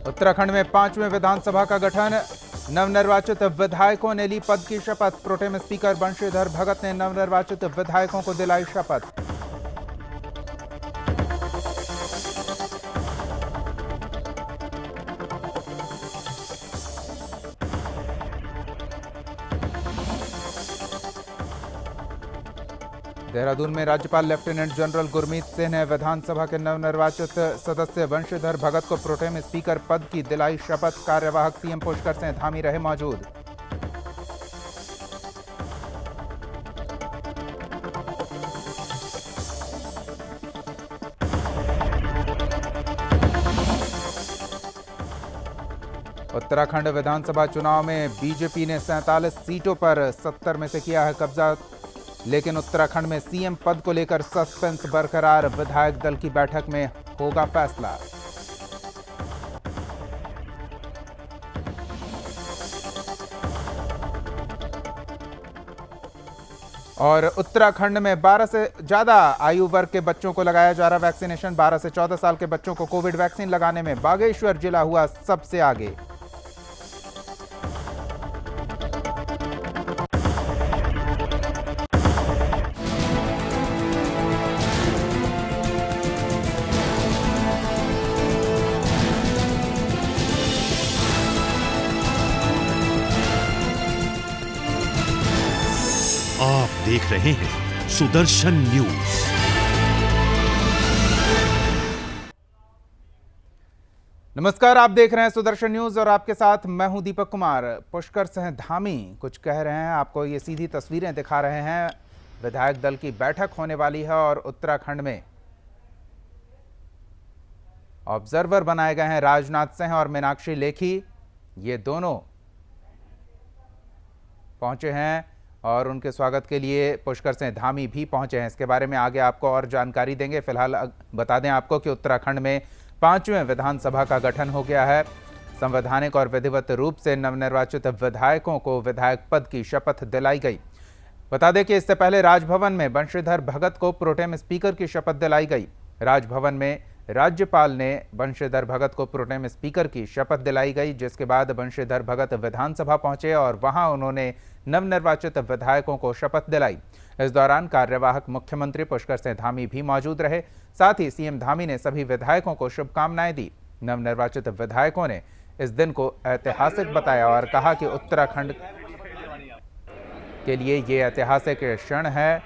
उत्तराखंड में 5वें विधानसभा का गठन। नवनिर्वाचित विधायकों ने ली पद की शपथ। प्रोटेम स्पीकर बंशीधर भगत ने नवनिर्वाचित विधायकों को दिलाई शपथ। देहरादून में राज्यपाल लेफ्टिनेंट जनरल गुरमीत सिंह ने विधानसभा के नवनिर्वाचित सदस्य बंशीधर भगत को प्रोटेम स्पीकर पद की दिलाई शपथ। कार्यवाहक सीएम पुष्कर सिंह धामी रहे मौजूद। उत्तराखंड विधानसभा चुनाव में बीजेपी ने 47 सीटों पर 70 में से किया है कब्जा, लेकिन उत्तराखंड में सीएम पद को लेकर सस्पेंस बरकरार। विधायक दल की बैठक में होगा फैसला। और उत्तराखंड में 12 से ज्यादा आयु वर्ग के बच्चों को लगाया जा रहा वैक्सीनेशन। 12 से 14 साल के बच्चों को कोविड वैक्सीन लगाने में बागेश्वर जिला हुआ सबसे आगे। आप देख रहे हैं सुदर्शन न्यूज। नमस्कार, आप देख रहे हैं सुदर्शन न्यूज और आपके साथ मैं हूं दीपक कुमार। पुष्कर सिंह धामी कुछ कह रहे हैं, आपको ये सीधी तस्वीरें दिखा रहे हैं। विधायक दल की बैठक होने वाली है और उत्तराखंड में ऑब्जर्वर बनाए गए हैं राजनाथ सिंह और मीनाक्षी लेखी। ये दोनों पहुंचे हैं और उनके स्वागत के लिए पुष्कर सिंह धामी भी पहुंचे हैं। इसके बारे में आगे आपको और जानकारी देंगे। फिलहाल बता दें आपको कि उत्तराखंड में 5वें विधानसभा का गठन हो गया है। संवैधानिक और विधिवत रूप से नवनिर्वाचित विधायकों को विधायक पद की शपथ दिलाई गई। बता दें कि इससे पहले राजभवन में बंशीधर भगत को प्रोटेम स्पीकर की शपथ दिलाई गई। राजभवन में राज्यपाल ने बंशीधर भगत को प्रोटेम स्पीकर की शपथ दिलाई गई, जिसके बाद बंशीधर भगत विधानसभा पहुंचे और वहां उन्होंने नवनिर्वाचित विधायकों को शपथ दिलाई। इस दौरान कार्यवाहक मुख्यमंत्री पुष्कर सिंह धामी भी मौजूद रहे। साथ ही सीएम धामी ने सभी विधायकों को शुभकामनाएं दी। नवनिर्वाचित विधायकों ने इस दिन को ऐतिहासिक बताया और कहा कि उत्तराखंड के लिए ये ऐतिहासिक क्षण है।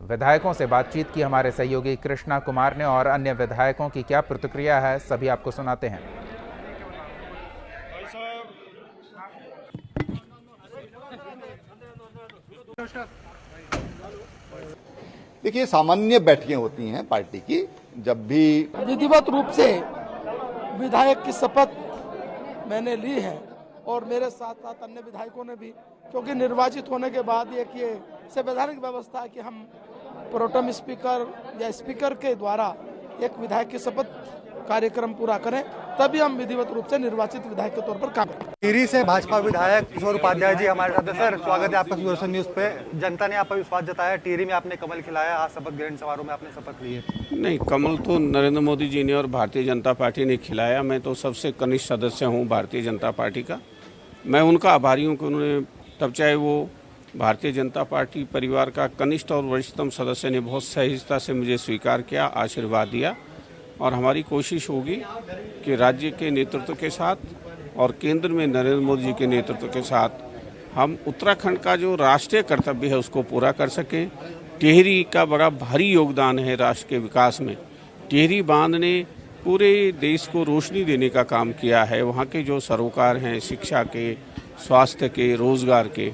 विधायकों से बातचीत की हमारे सहयोगी कृष्णा कुमार ने और अन्य विधायकों की क्या प्रतिक्रिया है, सभी आपको सुनाते हैं। देखिए, सामान्य बैठकें होती हैं पार्टी की। जब भी विधिवत रूप से विधायक की शपथ मैंने ली है और मेरे साथ साथ अन्य विधायकों ने भी, क्योंकि निर्वाचित होने के बाद एक ये संवैधानिक व्यवस्था है कि हम प्रोटेम स्पीकर या स्पीकर के द्वारा एक विधायक की शपथ कार्यक्रम पूरा करें, तभी हम विधिवत रूप से निर्वाचित विधायक के तौर पर काम करें। टिहरी से भाजपा विधायक किशोर उपाध्याय जी हमारे साथ हैं। सर, स्वागत है आपका सुदर्शन न्यूज पे। जनता ने आप पर विश्वास जताया, टिहरी में आपने कमल खिलाया, आज शपथ ग्रहण समारोह में आपने शपथ ली है। नहीं, कमल तो नरेंद्र मोदी जी ने और भारतीय जनता पार्टी ने खिलाया। मैं तो सबसे कनिष्ठ सदस्य हूँ भारतीय जनता पार्टी का। मैं उनका आभारी हूँ कि उन्होंने, तब चाहे वो भारतीय जनता पार्टी परिवार का कनिष्ठ और वरिष्ठतम सदस्य ने बहुत सहजता से मुझे स्वीकार किया, आशीर्वाद दिया। और हमारी कोशिश होगी कि राज्य के नेतृत्व के साथ और केंद्र में नरेंद्र मोदी जी के नेतृत्व के साथ हम उत्तराखंड का जो राष्ट्रीय कर्तव्य है उसको पूरा कर सकें। टिहरी का बड़ा भारी योगदान है राष्ट्र के विकास में। टिहरी बांध ने पूरे देश को रोशनी देने का काम किया है। वहाँ के जो सरोकार हैं, शिक्षा के, स्वास्थ्य के, रोजगार के,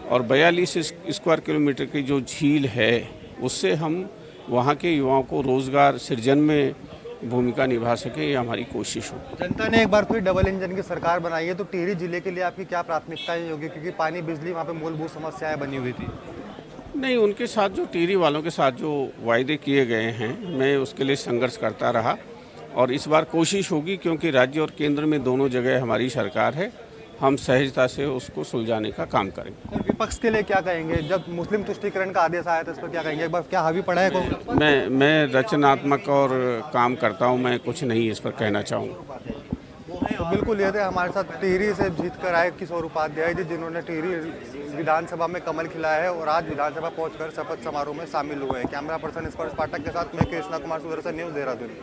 और 42 स्क्वायर किलोमीटर की जो झील है उससे हम वहाँ के युवाओं को रोजगार सृजन में भूमिका निभा सके, ये हमारी कोशिश हो। जनता ने एक बार फिर डबल इंजन की सरकार बनाई है, तो टिहरी जिले के लिए आपकी क्या प्राथमिकताएं होगी, क्योंकि पानी, बिजली वहाँ पे मूलभूत समस्याएं बनी हुई थी। नहीं, उनके साथ जो टिहरी वालों के साथ जो वायदे किए गए हैं, मैं उसके लिए संघर्ष करता रहा और इस बार कोशिश होगी, क्योंकि राज्य और केंद्र में दोनों जगह हमारी सरकार है, हम सहजता से उसको सुलझाने का काम करेंगे। सर, विपक्ष के लिए क्या कहेंगे? जब मुस्लिम तुष्टीकरण का आदेश आया था इस पर क्या कहेंगे? एक बार क्या हावी पड़ा है कांग्रेस? मैं रचनात्मक और काम करता हूँ, मैं कुछ नहीं इस पर कहना चाहूँगा। तो बिल्कुल ये थे हमारे साथ टिहरी से जीत कर आए किशोर उपाध्याय जी, जिन्होंने टिहरी विधानसभा में कमल खिलाया है और आज विधानसभा पहुंचकर शपथ समारोह में शामिल हुए हैं। कैमरा पर्सन स्पर्श पाठक के साथ मैं कृष्णा कुमार, सुदर्शन न्यूज़, देहरादून।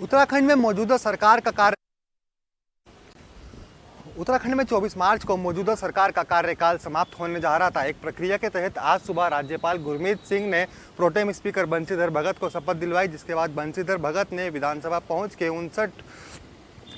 उत्तराखंड में मौजूदा सरकार का कार्य उत्तराखंड में 24 मार्च को मौजूदा सरकार का कार्यकाल समाप्त होने जा रहा था। एक प्रक्रिया के तहत आज सुबह राज्यपाल गुरमीत सिंह ने प्रोटेम स्पीकर बंशीधर भगत को शपथ दिलवाई, जिसके बाद बंशीधर भगत ने विधानसभा पहुंच के 59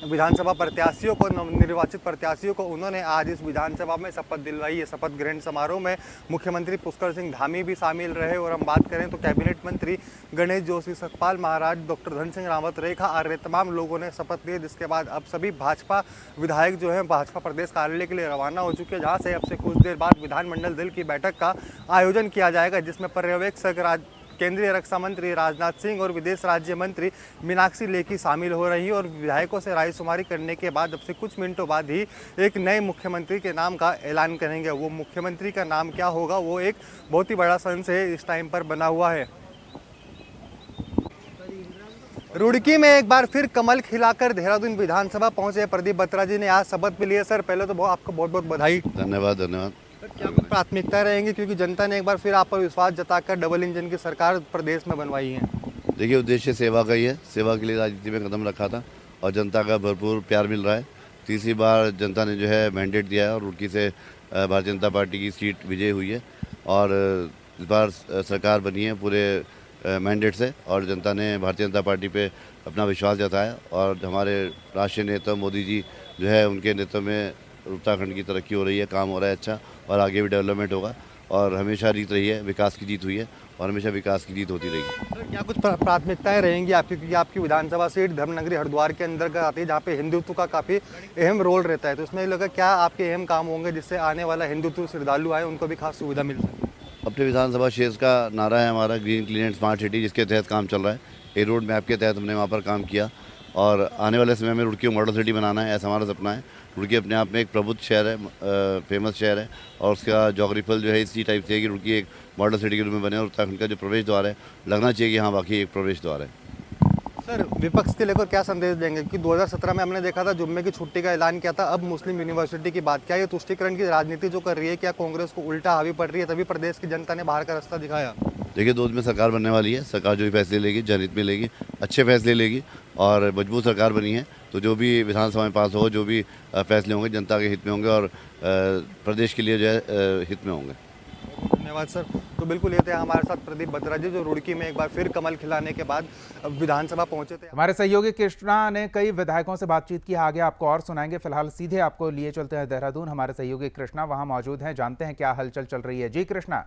विधानसभा प्रत्याशियों को, नवनिर्वाचित प्रत्याशियों को उन्होंने आज इस विधानसभा में शपथ दिलवाई है। शपथ ग्रहण समारोह में मुख्यमंत्री पुष्कर सिंह धामी भी शामिल रहे और हम बात करें तो कैबिनेट मंत्री गणेश जोशी, सतपाल महाराज, डॉक्टर धन सिंह रावत, रेखा आर्य, तमाम लोगों ने शपथ ली। जिसके बाद अब सभी भाजपा विधायक जो हैं भाजपा प्रदेश कार्यालय के लिए रवाना हो चुके हैं, जहाँ से अब से कुछ देर बाद विधानमंडल दल की बैठक का आयोजन किया जाएगा, जिसमें पर्यवेक्षक केंद्रीय रक्षा मंत्री राजनाथ सिंह और विदेश राज्य मंत्री मीनाक्षी लेखी शामिल हो रही है। और विधायकों से रायशुमारी करने के बाद अब से कुछ मिनटों बाद ही एक नए मुख्यमंत्री के नाम का ऐलान करेंगे। वो मुख्यमंत्री का नाम क्या होगा, वो एक बहुत ही बड़ा संशय इस टाइम पर बना हुआ है। रुड़की में एक बार फिर कमल खिलाकर देहरादून विधानसभा पहुंचे प्रदीप बत्रा जी ने आज शपथ भी लिए। सर, पहले तो आपको बहुत बहुत बधाई। धन्यवाद। क्या कुछ प्राथमिकता रहेंगी, क्योंकि जनता ने एक बार फिर आप पर विश्वास जताकर डबल इंजन की सरकार प्रदेश में बनवाई है? देखिए, उद्देश्य सेवा का ही है। सेवा के लिए राजनीति में कदम रखा था और जनता का भरपूर प्यार मिल रहा है। तीसरी बार जनता ने जो है मैंडेट दिया है और रुड़की से भारतीय जनता पार्टी की सीट विजय हुई है और इस बार सरकार बनी है पूरे मैंडेट से और जनता ने भारतीय जनता पार्टी पे अपना विश्वास जताया और हमारे राष्ट्रीय नेता मोदी जी जो है उनके नेतृत्व में उत्तराखंड की तरक्की हो रही है, काम हो रहा है अच्छा और आगे भी डेवलपमेंट होगा और हमेशा जीत रही है, विकास की जीत हुई है और हमेशा विकास की जीत होती रहेगी। सर, क्या कुछ प्राथमिकताएं रहेंगी आपकी, क्योंकि आपकी विधानसभा सीट धर्मनगरी हरिद्वार के अंदर आती है, जहाँ पे हिंदुत्व का काफ़ी अहम रोल रहता है, तो उसमें लगा क्या आपके अहम काम होंगे जिससे आने वाला हिंदुत्व श्रद्धालु आए उनको भी खास सुविधा मिल सके? अपने विधानसभा क्षेत्र का नारा है हमारा green clean and smart city, जिसके तहत काम चल रहा है। ए रोड मैप के तहत हमने वहाँ पर काम किया और आने वाले समय में रुड़की को मॉडल सिटी बनाना है, ऐसा हमारा सपना है। रुड़की अपने आप में एक प्रबुद्ध शहर है, फेमस शहर है और उसका जोग्राफिकल जो है इसी टाइप से है कि रुड़की एक मॉडल सिटी के रूप में बने और उत्तराखंड का जो प्रवेश द्वार है लगना चाहिए कि हाँ वाकई एक प्रवेश द्वार है। सर, विपक्ष के लेकर क्या संदेश देंगे कि 2017 में हमने देखा था जुम्मे की छुट्टी का ऐलान किया था, अब मुस्लिम यूनिवर्सिटी की बात, क्या ये तुष्टीकरण की राजनीति जो कर रही है, क्या कांग्रेस को उल्टा हावी पड़ रही है, तभी प्रदेश की जनता ने बाहर का रास्ता दिखाया? देखिए, 2 में सरकार बनने वाली है। सरकार जो भी फैसले लेगी जनहित में लेगी, अच्छे फैसले लेगी और मजबूत सरकार बनी है तो जो भी विधानसभा में पास हो, जो भी फैसले होंगे जनता के हित में होंगे और प्रदेश के लिए जो है हित में होंगे। धन्यवाद सर। तो बिल्कुल ये थे हमारे साथ प्रदीप बत्रा जी, जो रुड़की में एक बार फिर कमल खिलाने के बाद विधानसभा पहुंचे थे। हमारे सहयोगी कृष्णा ने कई विधायकों से बातचीत की, आगे आपको और सुनाएंगे। फिलहाल सीधे आपको लिए चलते हैं देहरादून। हमारे सहयोगी कृष्णा वहां मौजूद हैं, जानते हैं क्या हलचल चल रही है। जी कृष्णा।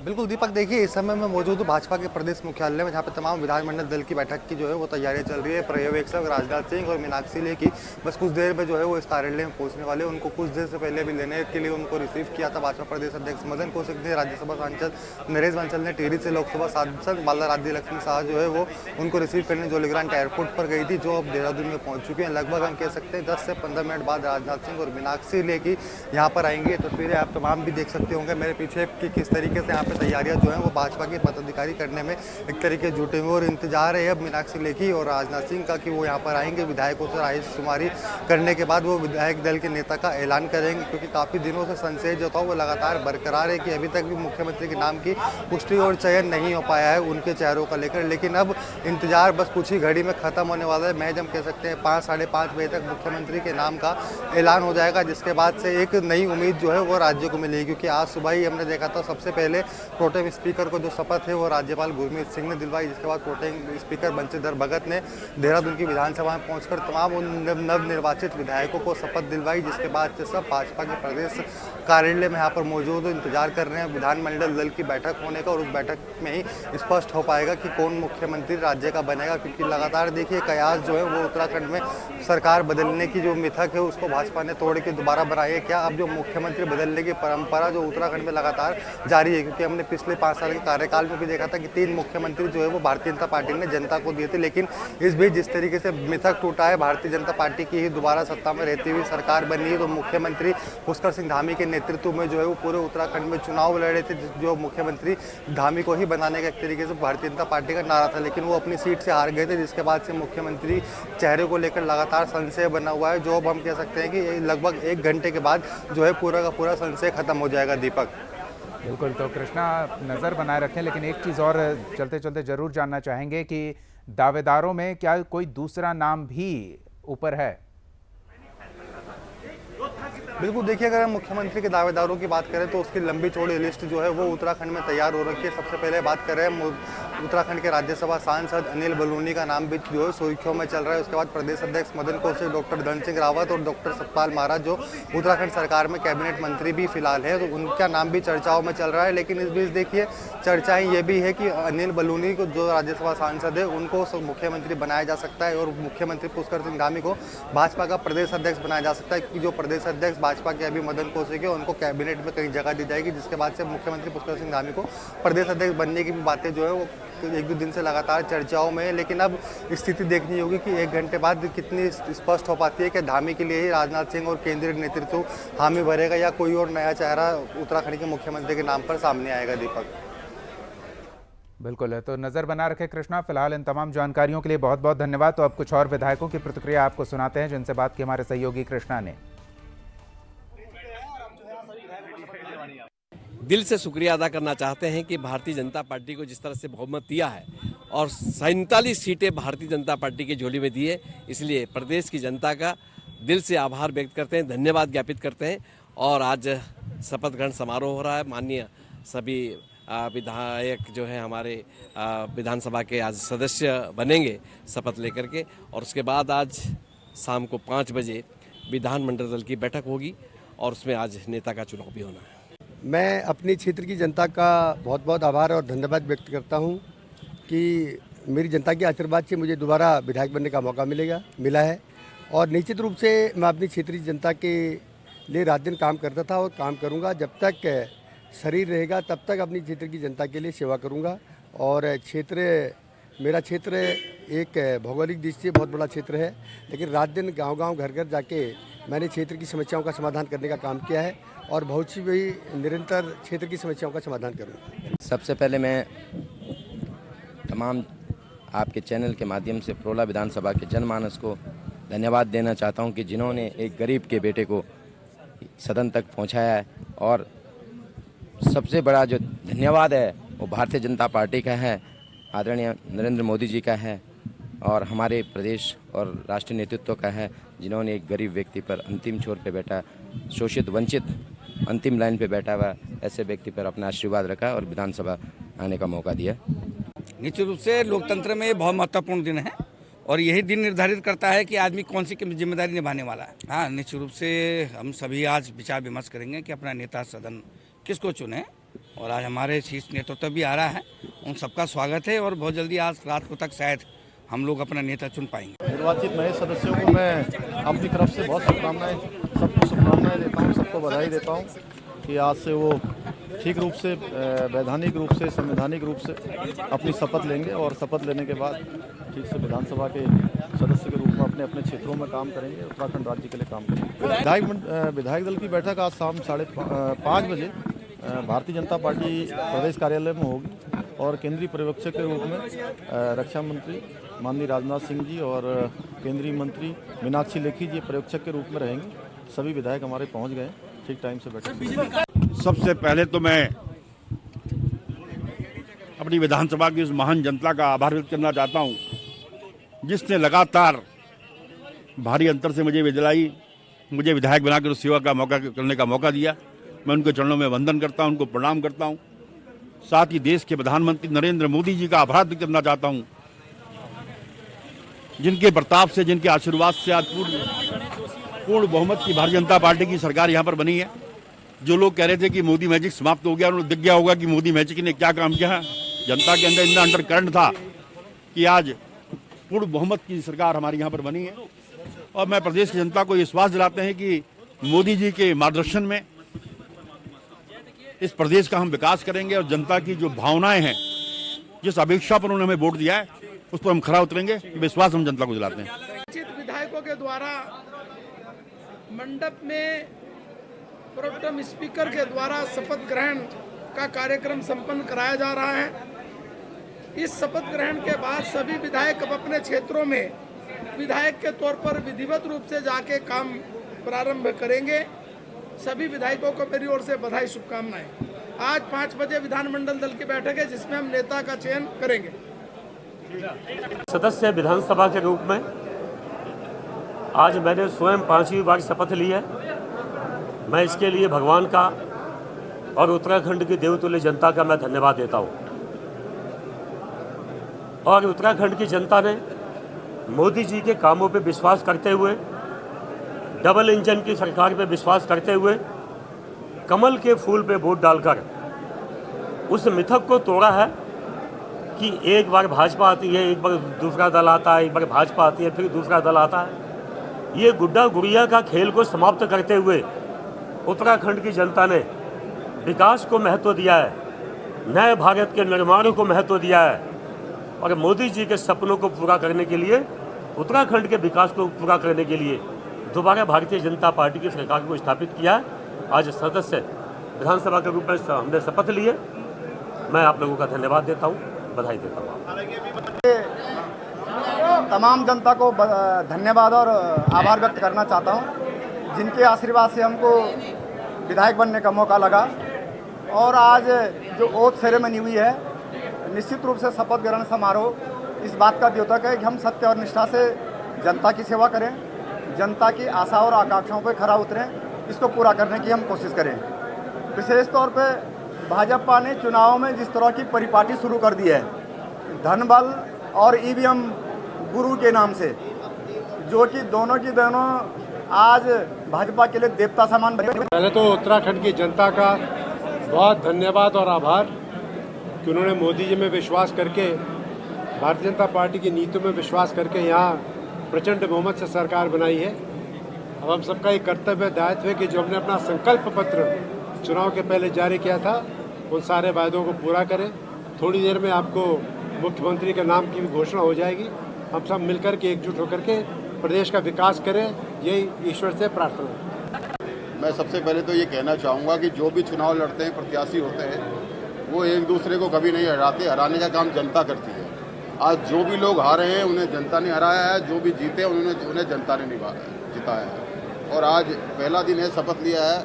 बिल्कुल दीपक, देखिए इस समय मैं मौजूद हूँ भाजपा के प्रदेश मुख्यालय में, जहाँ पे तमाम विधानमंडल दल की बैठक की जो है वो तैयारियां चल रही है। पर्यवेक्षक राजनाथ सिंह और मीनाक्षी लेखी बस कुछ देर में जो है वो इस कार्यालय में पहुंचने वाले। उनको कुछ देर से पहले भी लेने के लिए उनको रिसीव किया था भाजपा प्रदेश अध्यक्ष मदन कौशिक ने, राज्यसभा सांसद नरेश बंसल ने, टिहरी से लोकसभा सांसद माला राज्य लक्ष्मी शाह जो है वो उनको रिसीव करने जोलीग्रांट एयरपोर्ट पर गई थी, जो अब देहरादून में पहुँच चुकी हैं। लगभग हम कह सकते हैं 10 से 15 मिनट बाद राजनाथ सिंह और मीनाक्षी लेखी यहाँ पर आएंगे। तस्वीरें आप तमाम भी देख सकते होंगे मेरे पीछे कि किस तरीके से यहाँ पे तैयारियाँ जो है वो भाजपा के पदाधिकारी करने में एक तरीके जुटे हुए और इंतजार है अब मीनाक्षी लेखी और राजनाथ सिंह का कि वो यहाँ पर आएंगे। विधायकों से रायशुमारी करने के बाद वो विधायक दल के नेता का ऐलान करेंगे, क्योंकि काफ़ी दिनों से संशय जो था वो लगातार बरकरार है कि अभी तक भी मुख्यमंत्री के नाम की पुष्टि और चयन नहीं हो पाया है उनके चेहरों का लेकर। लेकिन अब इंतजार बस कुछ ही घड़ी में खत्म होने वाला है। मैच हम कह सकते हैं 5 साढ़े 5 बजे तक मुख्यमंत्री के नाम का ऐलान हो जाएगा, जिसके बाद से एक नई उम्मीद जो है वो राज्य को मिलेगी। क्योंकि आज सुबह ही हमने देखा था सबसे पहले प्रोटेम स्पीकर को जो शपथ है वो राज्यपाल गुरमीत सिंह ने दिलवाई, जिसके बाद प्रोटेम स्पीकर बंशीधर भगत ने देहरादून की विधानसभा में पहुंचकर तमाम उन नवनिर्वाचित विधायकों को शपथ दिलवाई, जिसके बाद से सब भाजपा के प्रदेश कार्यालय में यहाँ पर मौजूद इंतजार कर रहे हैं विधानमंडल दल की बैठक होने का, और उस बैठक में ही स्पष्ट हो पाएगा कि कौन मुख्यमंत्री राज्य का बनेगा। क्योंकि लगातार देखिए कयास जो है वो उत्तराखंड में सरकार बदलने की जो मिथक है उसको भाजपा ने तोड़ के दोबारा बनाई है क्या। अब जो मुख्यमंत्री बदलने की परंपरा जो उत्तराखंड में लगातार जारी है, क्योंकि हमने पिछले 5 साल के कार्यकाल में भी देखा था कि 3 मुख्यमंत्री जो है वो भारतीय जनता पार्टी ने जनता को दिए थे। लेकिन इस बीच जिस तरीके से मिथक टूटा है, भारतीय जनता पार्टी की ही दोबारा सत्ता में रहती हुई सरकार बनी है, तो मुख्यमंत्री पुष्कर सिंह धामी के नेतृत्व में जो है वो पूरे उत्तराखंड में चुनाव लड़े थे, जो मुख्यमंत्री धामी को ही बनाने का एक तरीके से भारतीय जनता पार्टी का नारा था। लेकिन वो अपनी सीट से हार गए थे, जिसके बाद से मुख्यमंत्री चेहरे को लेकर लगातार संशय बना हुआ है। जो अब हम कह सकते हैं कि लगभग 1 घंटे के बाद जो है पूरा का पूरा संशय खत्म हो जाएगा। दीपक बिल्कुल, तो कृष्णा नज़र बनाए रखें। लेकिन एक चीज़ और चलते चलते ज़रूर जानना चाहेंगे कि दावेदारों में क्या कोई दूसरा नाम भी ऊपर है? बिल्कुल, देखिए अगर हम मुख्यमंत्री के दावेदारों की बात करें तो उसकी लंबी चौड़ी लिस्ट जो है वो उत्तराखंड में तैयार हो रखी है। सबसे पहले बात कर रहे हैं उत्तराखंड के राज्यसभा सांसद अनिल बलूनी का नाम भी जो है सुर्खियों में चल रहा है। उसके बाद प्रदेश अध्यक्ष मदन कौशिक, डॉक्टर धन सिंह रावत और डॉक्टर सतपाल महाराज जो उत्तराखंड सरकार में कैबिनेट मंत्री भी फिलहाल है, तो उनका नाम भी चर्चाओं में चल रहा है। लेकिन इस बीच देखिए चर्चाएं ये भी है कि अनिल बलूनी को जो राज्यसभा सांसद है उनको मुख्यमंत्री बनाया जा सकता है, और मुख्यमंत्री पुष्कर सिंह धामी को भाजपा का प्रदेश अध्यक्ष बनाया जा सकता है। क्योंकि जो प्रदेश अध्यक्ष भाजपा के अभी मदन कौशिक है उनको कैबिनेट में कहीं जगह दी जाएगी, जिसके बाद से मुख्यमंत्री पुष्कर सिंह धामी को प्रदेश अध्यक्ष बनने की भी बातें जो है वो 1-2 दिन से लगातार चर्चाओं में है। लेकिन अब स्थिति देखनी होगी कि 1 घंटे बाद कितनी स्पष्ट हो पाती है कि धामी के लिए ही राजनाथ सिंह और केंद्रीय नेतृत्व हामी भरेगा या कोई और नया चेहरा उत्तराखंड के मुख्यमंत्री के नाम पर सामने आएगा। दीपक बिल्कुल है, तो नज़र बना रखे कृष्णा। फिलहाल इन तमाम जानकारियों के लिए बहुत बहुत धन्यवाद। तो अब कुछ और विधायकों की प्रतिक्रिया आपको सुनाते हैं जिनसे बात की हमारे सहयोगी कृष्णा ने। दिल से शुक्रिया अदा करना चाहते हैं कि भारतीय जनता पार्टी को जिस तरह से बहुमत दिया है और 47 सीटें भारतीय जनता पार्टी की झोली में दी है, इसलिए प्रदेश की जनता का दिल से आभार व्यक्त करते हैं, धन्यवाद ज्ञापित करते हैं। और आज शपथ ग्रहण समारोह हो रहा है। माननीय सभी विधायक जो हैं हमारे विधानसभा के आज सदस्य बनेंगे शपथ लेकर के, और उसके बाद आज शाम को 5 बजे विधानमंडल दल की बैठक होगी और उसमें आज नेता का चुनाव भी होना है। मैं अपनी क्षेत्र की जनता का बहुत बहुत आभार और धन्यवाद व्यक्त करता हूं कि मेरी जनता के आशीर्वाद से मुझे दोबारा विधायक बनने का मौका मिला है। और निश्चित रूप से मैं अपनी क्षेत्र की जनता के लिए रात दिन काम करता था और काम करूंगा। जब तक शरीर रहेगा तब तक अपनी क्षेत्र की जनता के लिए सेवा करूंगा। और मेरा क्षेत्र एक भौगोलिक दृष्टि से बहुत बड़ा क्षेत्र है, लेकिन रात दिन गांव-गांव घर-घर जाके मैंने क्षेत्र की समस्याओं का समाधान करने का काम किया है और बहुत सी भी निरंतर क्षेत्र की समस्याओं का समाधान करूँगा। सबसे पहले मैं तमाम आपके चैनल के माध्यम से प्रोला विधानसभा के जनमानस को धन्यवाद देना चाहता हूं कि जिन्होंने एक गरीब के बेटे को सदन तक पहुंचाया है। और सबसे बड़ा जो धन्यवाद है वो भारतीय जनता पार्टी का है, आदरणीय नरेंद्र मोदी जी का है और हमारे प्रदेश और राष्ट्रीय नेतृत्व का है, जिन्होंने एक गरीब व्यक्ति पर अंतिम छोर पे बैठा, शोषित वंचित अंतिम लाइन पे बैठा हुआ ऐसे व्यक्ति पर अपना आशीर्वाद रखा और विधानसभा आने का मौका दिया। निश्चित रूप से लोकतंत्र में बहुत महत्वपूर्ण दिन है और यही दिन निर्धारित करता है कि आदमी कौन सी जिम्मेदारी निभाने वाला है। हाँ, निश्चित रूप से हम सभी आज विचार विमर्श करेंगे कि अपना नेता सदन किसको चुने, और आज हमारे शीर्ष नेतृत्व भी आ रहा है, उन सबका स्वागत है और बहुत जल्दी आज रात को तक शायद हम लोग अपना नेता चुन पाएंगे। निर्वाचित नए सदस्यों को मैं अपनी तरफ से बहुत सबको शुभकामनाएं देता हूं, सबको बधाई देता हूं कि आज से वो ठीक रूप से, वैधानिक रूप से, संवैधानिक रूप से अपनी शपथ लेंगे और शपथ लेने के बाद ठीक से विधानसभा के सदस्य के रूप में अपने अपने क्षेत्रों में काम करेंगे, उत्तराखंड राज्य के लिए काम करेंगे। विधायक दल की बैठक आज शाम 5:30 बजे भारतीय जनता पार्टी प्रदेश कार्यालय में होगी और केंद्रीय पर्यवेक्षक के रूप में रक्षा मंत्री माननीय राजनाथ सिंह जी और केंद्रीय मंत्री मीनाक्षी लेखी जी पर्यवेक्षक के रूप में रहेंगे। सभी विधायक हमारे पहुंच गए, ठीक टाइम से बैठे। सबसे पहले तो मैं अपनी विधानसभा की उस महान जनता का आभार व्यक्त करना चाहता हूं, जिसने लगातार भारी अंतर से मुझे विधायक बनाकर सेवा का मौका करने का मौका दिया। मैं उनके चरणों में वंदन करता हूं, उनको प्रणाम करता हूं। साथ ही देश के प्रधानमंत्री नरेंद्र मोदी जी का आभार व्यक्त करना चाहता हूं, जिनके प्रताप से, जिनके आशीर्वाद से आज पूर्ण बहुमत की भारतीय जनता पार्टी की सरकार यहाँ पर बनी है जो लोग कह रहे थे कि मोदी मैजिक समाप्त हो गया, उन्हें दिख गया होगा कि मोदी मैजिक ने क्या काम किया है। जनता के अंदर इतना अंडर करंट था कि आज पूर्ण बहुमत की सरकार हमारी यहाँ पर बनी है। और मैं प्रदेश की जनता को विश्वास दिलाते हैं कि मोदी जी के मार्गदर्शन में इस प्रदेश का हम विकास करेंगे और जनता की जो भावनाएं हैं, जिस अपेक्षा पर उन्होंने हमें वोट दिया है, उस पर हम खरा उतरेंगे। विश्वास हम जनता को दिलाते हैं। विधायकों के द्वारा मंडप में प्रोटेम स्पीकर के द्वारा शपथ ग्रहण का कार्यक्रम संपन्न कराया जा रहा है। इस शपथ ग्रहण के बाद सभी विधायक अब अपने क्षेत्रों में विधायक के तौर पर विधिवत रूप से जाके काम प्रारंभ करेंगे। सभी विधायकों को मेरी ओर से बधाई, शुभकामनाएं। आज 5 बजे विधानमंडल दल की बैठक है, जिसमें हम नेता का चयन करेंगे। सदस्य विधानसभा के रूप में आज मैंने स्वयं 5वीं बार शपथ ली है। मैं इसके लिए भगवान का और उत्तराखंड की देवतुल्य जनता का मैं धन्यवाद देता हूँ। और उत्तराखंड की जनता ने मोदी जी के कामों पे विश्वास करते हुए, डबल इंजन की सरकार पे विश्वास करते हुए, कमल के फूल पे वोट डालकर उस मिथक को तोड़ा है कि एक बार भाजपा आती है, एक बार दूसरा दल आता है, एक बार भाजपा आती है, फिर दूसरा दल आता है। ये गुड्डा गुड़िया का खेल को समाप्त करते हुए उत्तराखंड की जनता ने विकास को महत्व दिया है, नए भारत के निर्माण को महत्व दिया है और मोदी जी के सपनों को पूरा करने के लिए, उत्तराखंड के विकास को पूरा करने के लिए दोबारा भारतीय जनता पार्टी की सरकार को स्थापित किया है। आज सदस्य विधानसभा के रूप में हमने शपथ ली है। मैं आप लोगों का धन्यवाद देता हूँ, बधाई देता हूँ। तमाम जनता को धन्यवाद और आभार व्यक्त करना चाहता हूँ, जिनके आशीर्वाद से हमको विधायक बनने का मौका लगा। और आज जो ओथ सेरेमनी हुई है, निश्चित रूप से शपथ ग्रहण समारोह इस बात का द्योतक है कि हम सत्य और निष्ठा से जनता की सेवा करें, जनता की आशा और आकांक्षाओं पर खरा उतरें, इसको पूरा करने की हम कोशिश करें। विशेष तौर पे भाजपा ने चुनाव में जिस तरह की परिपाटी शुरू कर दी है, धन बल और ईवीएम गुरु के नाम से, जो कि दोनों की दोनों आज भाजपा के लिए देवता समान बने। पहले तो उत्तराखंड की जनता का बहुत धन्यवाद और आभार कि उन्होंने मोदी जी में विश्वास करके, भारतीय जनता पार्टी की नीतियों में विश्वास करके यहाँ प्रचंड बहुमत से सरकार बनाई है। अब हम सबका एक कर्तव्य दायित्व है कि जो हमने अपना संकल्प पत्र चुनाव के पहले जारी किया था, उन सारे वायदों को पूरा करें। थोड़ी देर में आपको मुख्यमंत्री के नाम की भी घोषणा हो जाएगी। हम सब मिलकर के एकजुट होकर के प्रदेश का विकास करें, यही ईश्वर से प्रार्थना है। मैं सबसे पहले तो ये कहना चाहूँगा कि जो भी चुनाव लड़ते हैं, प्रत्याशी होते हैं, वो एक दूसरे को कभी नहीं हराते। हराने का काम जनता करती है। आज जो भी लोग हारे हैं उन्हें जनता ने हराया है, जो भी जीते उन्हें जनता ने जिताया है। और आज पहला दिन है, शपथ लिया है।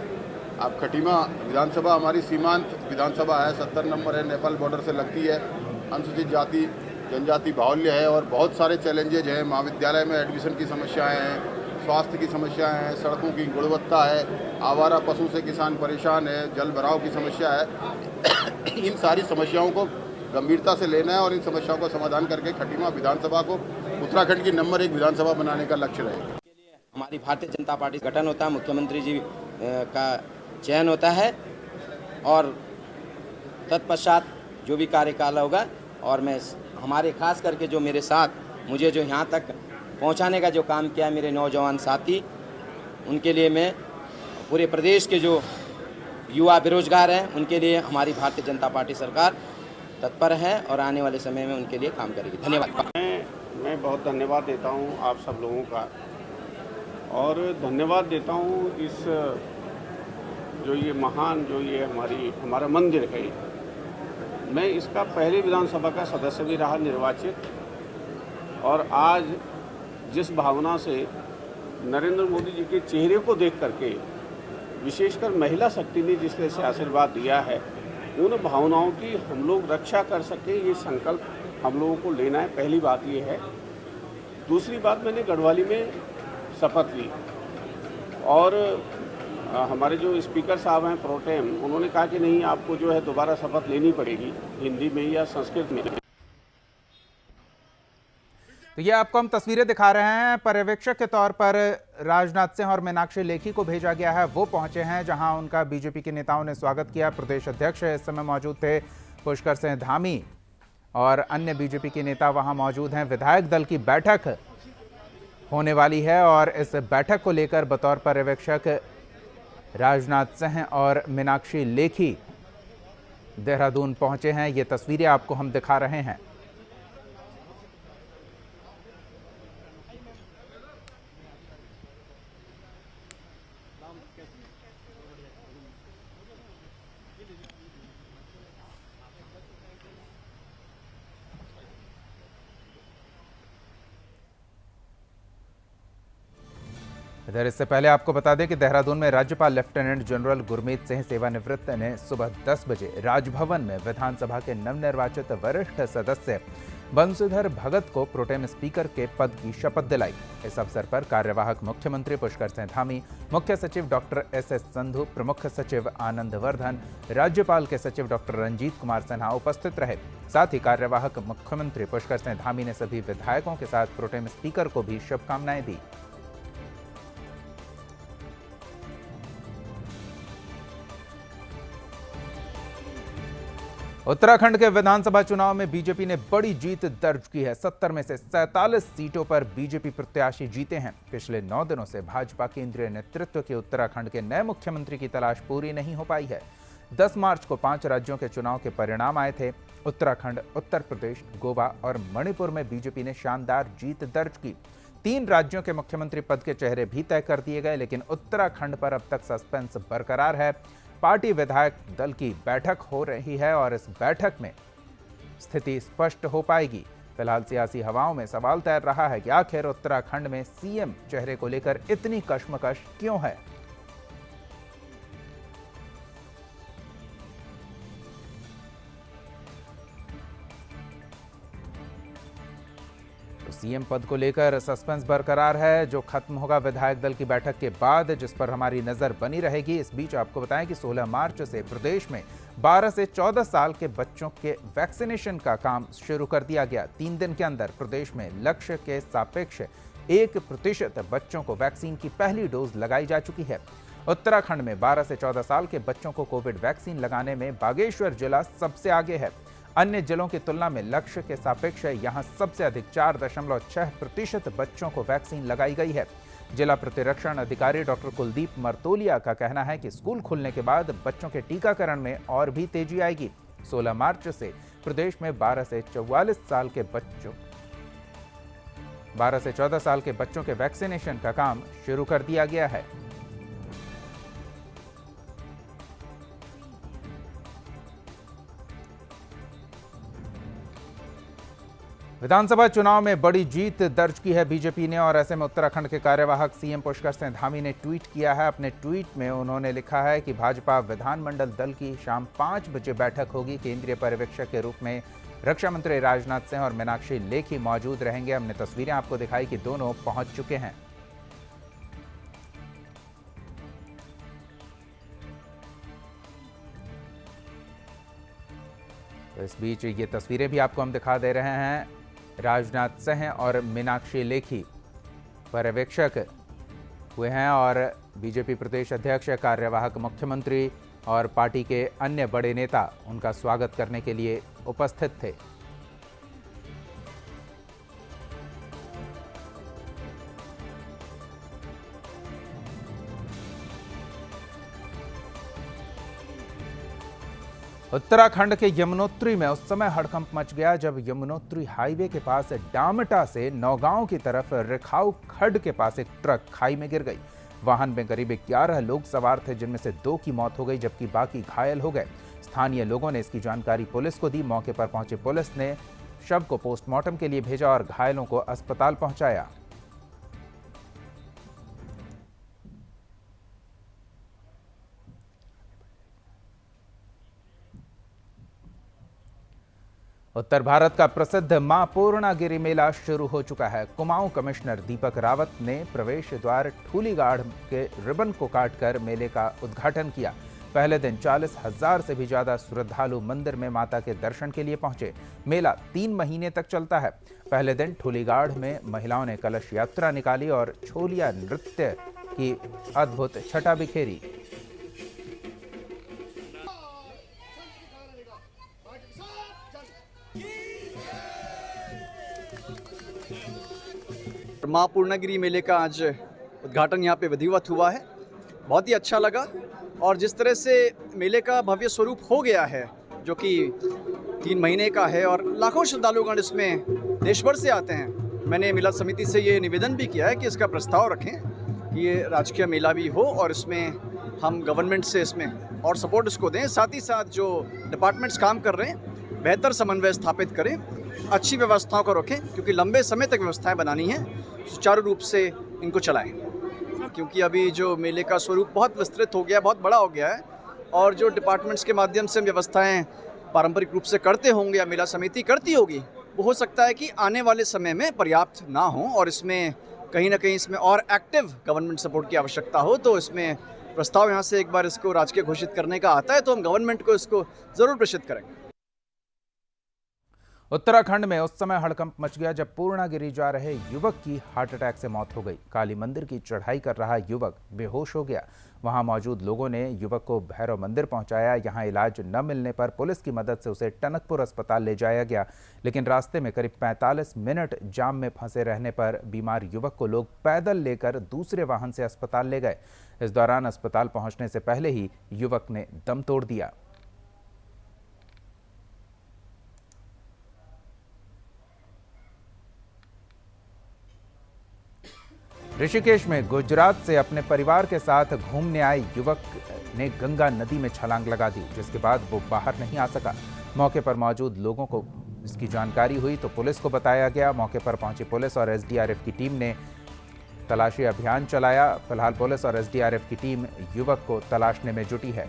अब खटीमा विधानसभा हमारी सीमांत विधानसभा है, 70 नंबर है, नेपाल बॉर्डर से लगती है। अनुसूचित जाति जनजाति बाहुल्य है और बहुत सारे चैलेंजेज हैं। महाविद्यालय में एडमिशन की समस्याएं हैं, स्वास्थ्य की समस्याएं हैं, सड़कों की गुणवत्ता है, आवारा पशु से किसान परेशान है, जल भराव की समस्या है। इन सारी समस्याओं को गंभीरता से लेना है और इन समस्याओं का समाधान करके खटीमा विधानसभा को उत्तराखंड की नंबर 1 विधानसभा बनाने का लक्ष्य रहेगा। हमारी भारतीय जनता पार्टी का गठन होता है, मुख्यमंत्री जी का चयन होता है और तत्पश्चात जो भी कार्यकाल होगा, और मैं हमारे खास करके जो मेरे साथ मुझे जो यहाँ तक पहुँचाने का जो काम किया मेरे नौजवान साथी, उनके लिए मैं पूरे प्रदेश के जो युवा बेरोजगार हैं उनके लिए हमारी भारतीय जनता पार्टी सरकार तत्पर है और आने वाले समय में उनके लिए काम करेगी। धन्यवाद। मैं बहुत धन्यवाद देता हूँ आप सब लोगों का, और धन्यवाद देता हूँ इस जो ये महान जो ये हमारा मंदिर है। मैं इसका पहले विधानसभा का सदस्य भी रहा निर्वाचित, और आज जिस भावना से नरेंद्र मोदी जी के चेहरे को देख करके, विशेषकर महिला शक्ति ने जिस तरह से आशीर्वाद दिया है, उन भावनाओं की हम लोग रक्षा कर सके, ये संकल्प हम लोगों को लेना है। पहली बात ये है। दूसरी बात, मैंने गढ़वाली में शपथ ली और हमारे जो स्पीकर साहब हैं प्रोटेम, उन्होंने कहा कि नहीं, आपको जो है दोबारा शपथ लेनी पड़ेगी, हिंदी में या संस्कृत में। तो ये आपको हम तस्वीरें दिखा रहे हैं। पर्यवेक्षक के तौर पर राजनाथ सिंह और मीनाक्षी लेखी को भेजा गया है। वो पहुंचे हैं जहां उनका बीजेपी के नेताओं ने स्वागत किया। प्रदेश अध्यक्ष इस समय मौजूद थे, पुष्कर सिंह धामी और अन्य बीजेपी के नेता वहां मौजूद हैं। विधायक दल की बैठक होने वाली है और इस बैठक को लेकर बतौर पर्यवेक्षक राजनाथ सिंह और मीनाक्षी लेखी देहरादून पहुंचे हैं। ये तस्वीरें आपको हम दिखा रहे हैं। इधर इससे पहले आपको बता दें कि देहरादून में राज्यपाल लेफ्टिनेंट जनरल गुरमीत सिंह सेवानिवृत्त ने सुबह 10 बजे राजभवन में विधानसभा के नवनिर्वाचित वरिष्ठ सदस्य बंशीधर भगत को प्रोटेम स्पीकर के पद की शपथ दिलाई। इस अवसर पर कार्यवाहक मुख्यमंत्री पुष्कर सिंह धामी, मुख्य सचिव डॉक्टर एस संधू, प्रमुख सचिव आनंद वर्धन, राज्यपाल के सचिव डॉक्टर रंजीत कुमार सिन्हा उपस्थित रहे। साथ ही कार्यवाहक मुख्यमंत्री पुष्कर सिंह धामी ने सभी विधायकों के साथ प्रोटेम स्पीकर को भी शुभकामनाएं दी। उत्तराखंड के विधानसभा चुनाव में बीजेपी ने बड़ी जीत दर्ज की है। 70 में से 47 सीटों पर बीजेपी प्रत्याशी जीते हैं। पिछले 9 दिनों से भाजपा केंद्रीय नेतृत्व के उत्तराखंड के नए मुख्यमंत्री की तलाश पूरी नहीं हो पाई है। 10 मार्च को 5 राज्यों के चुनाव के परिणाम आए थे। उत्तराखंड, उत्तर प्रदेश, गोवा और मणिपुर में बीजेपी ने शानदार जीत दर्ज की। 3 राज्यों के मुख्यमंत्री पद के चेहरे भी तय कर दिए गए, लेकिन उत्तराखंड पर अब तक सस्पेंस बरकरार है। पार्टी विधायक दल की बैठक हो रही है और इस बैठक में स्थिति स्पष्ट हो पाएगी। फिलहाल सियासी हवाओं में सवाल तैर रहा है कि आखिर उत्तराखंड में सीएम चेहरे को लेकर इतनी कश्मकश क्यों है। तो सीएम पद को लेकर सस्पेंस बरकरार है, जो खत्म होगा विधायक दल की बैठक के बाद, जिस पर हमारी नजर बनी रहेगी। इस बीच आपको बताएं कि 16 मार्च से प्रदेश में 12 से 14 साल के बच्चों के वैक्सीनेशन का काम शुरू कर दिया गया। 3 दिन के अंदर प्रदेश में लक्ष्य के सापेक्ष 1% बच्चों को वैक्सीन की पहली डोज लगाई जा चुकी है। उत्तराखंड में 12 से 14 साल के बच्चों को कोविड वैक्सीन लगाने में बागेश्वर जिला सबसे आगे है। अन्य जिलों की तुलना में लक्ष्य के सापेक्ष यहां सबसे अधिक 4.6% बच्चों को वैक्सीन लगाई गई है। जिला प्रतिरक्षण अधिकारी डॉक्टर कुलदीप मर्तोलिया का कहना है कि स्कूल खुलने के बाद बच्चों के टीकाकरण में और भी तेजी आएगी। 16 मार्च से प्रदेश में 12 से 14 साल के बच्चों के वैक्सीनेशन का काम शुरू कर दिया गया है। विधानसभा चुनाव में बड़ी जीत दर्ज की है बीजेपी ने और ऐसे में उत्तराखंड के कार्यवाहक सीएम पुष्कर सिंह धामी ने ट्वीट किया है। अपने ट्वीट में उन्होंने लिखा है कि भाजपा विधानमंडल दल की शाम 5 बजे बैठक होगी। केंद्रीय पर्यवेक्षक के रूप में रक्षा मंत्री राजनाथ सिंह और मीनाक्षी लेखी मौजूद रहेंगे। हमने तस्वीरें आपको दिखाई कि दोनों पहुंच चुके हैं। तो इस बीच ये तस्वीरें भी आपको हम दिखा दे रहे हैं। राजनाथ सिंह और मीनाक्षी लेखी पर्यवेक्षक हुए हैं और बीजेपी प्रदेश अध्यक्ष, कार्यवाहक मुख्यमंत्री और पार्टी के अन्य बड़े नेता उनका स्वागत करने के लिए उपस्थित थे। उत्तराखंड के यमुनोत्री में उस समय हड़कंप मच गया जब यमुनोत्री हाईवे के पास डामटा से नौगांव की तरफ रिखाऊ खड्ड के पास एक ट्रक खाई में गिर गई। वाहन में करीब 11 लोग सवार थे, जिनमें से 2 की मौत हो गई जबकि बाकी घायल हो गए। स्थानीय लोगों ने इसकी जानकारी पुलिस को दी। मौके पर पहुंची पुलिस ने शव को पोस्टमार्टम के लिए भेजा और घायलों को अस्पताल पहुंचाया। उत्तर भारत का प्रसिद्ध मां पूर्णागिरि मेला शुरू हो चुका है। कुमाऊं कमिश्नर दीपक रावत ने प्रवेश द्वार ठूलीगाढ़ के रिबन को काटकर मेले का उद्घाटन किया। पहले दिन 40,000 से भी ज्यादा श्रद्धालु मंदिर में माता के दर्शन के लिए पहुंचे। मेला 3 महीने तक चलता है। पहले दिन ठुलीगाढ़ में महिलाओं ने कलश यात्रा निकाली और छोलिया नृत्य की अद्भुत छटा बिखेरी। मां पूर्णागिरी मेले का आज उद्घाटन यहाँ पे विधिवत हुआ है। बहुत ही अच्छा लगा और जिस तरह से मेले का भव्य स्वरूप हो गया है, जो कि 3 महीने का है और लाखों श्रद्धालुगण इसमें देश भर से आते हैं। मैंने मेला समिति से ये निवेदन भी किया है कि इसका प्रस्ताव रखें कि ये राजकीय मेला भी हो और इसमें हम गवर्नमेंट से इसमें और सपोर्ट इसको दें। साथ ही साथ जो डिपार्टमेंट्स काम कर रहे हैं बेहतर समन्वय स्थापित करें, अच्छी व्यवस्थाओं को रखें, क्योंकि लंबे समय तक व्यवस्थाएं बनानी हैं, सुचारू रूप से इनको चलाएं। क्योंकि अभी जो मेले का स्वरूप बहुत विस्तृत हो गया, बहुत बड़ा हो गया है और जो डिपार्टमेंट्स के माध्यम से व्यवस्थाएं पारंपरिक रूप से करते होंगे या मेला समिति करती होगी, वो हो सकता है कि आने वाले समय में पर्याप्त ना हो और इसमें कहीं ना कहीं इसमें और एक्टिव गवर्नमेंट सपोर्ट की आवश्यकता हो। तो इसमें प्रस्ताव यहाँ से एक बार इसको राजकीय घोषित करने का आता है तो हम गवर्नमेंट को इसको ज़रूर प्रेषित करेंगे। उत्तराखंड में उस समय हड़कंप मच गया जब पूर्णागिरी जा रहे युवक की हार्ट अटैक से मौत हो गई। काली मंदिर की चढ़ाई कर रहा युवक बेहोश हो गया। वहां मौजूद लोगों ने युवक को भैरव मंदिर पहुंचाया। यहां इलाज न मिलने पर पुलिस की मदद से उसे टनकपुर अस्पताल ले जाया गया, लेकिन रास्ते में करीब 45 मिनट जाम में फंसे रहने पर बीमार युवक को लोग पैदल लेकर दूसरे वाहन से अस्पताल ले गए। इस दौरान अस्पताल पहुंचने से पहले ही युवक ने दम तोड़ दिया। ऋषिकेश में गुजरात से अपने परिवार के साथ घूमने आए युवक ने गंगा नदी में छलांग लगा दी, जिसके बाद वो बाहर नहीं आ सका। मौके पर मौजूद लोगों को इसकी जानकारी हुई तो पुलिस को बताया गया। मौके पर पहुंची पुलिस और एसडीआरएफ की टीम ने तलाशी अभियान चलाया। फिलहाल पुलिस और एसडीआरएफ की टीम युवक को तलाशने में जुटी है।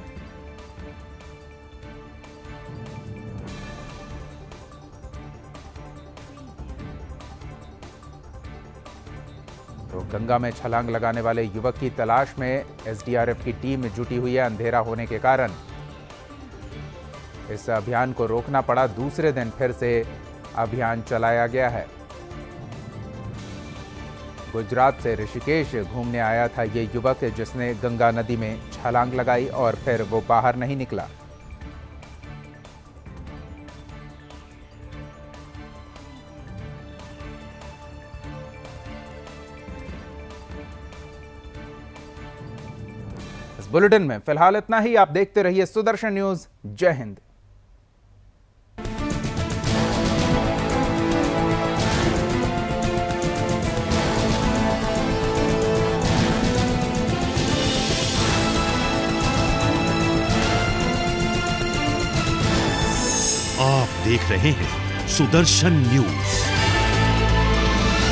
तो गंगा में छलांग लगाने वाले युवक की तलाश में एसडीआरएफ की टीम जुटी हुई है। अंधेरा होने के कारण इस अभियान को रोकना पड़ा। दूसरे दिन फिर से अभियान चलाया गया है। गुजरात से ऋषिकेश घूमने आया था ये युवक, जिसने गंगा नदी में छलांग लगाई और फिर वो बाहर नहीं निकला। बुलेटिन में फिलहाल इतना ही। आप देखते रहिए सुदर्शन न्यूज। जय हिंद। आप देख रहे हैं सुदर्शन न्यूज।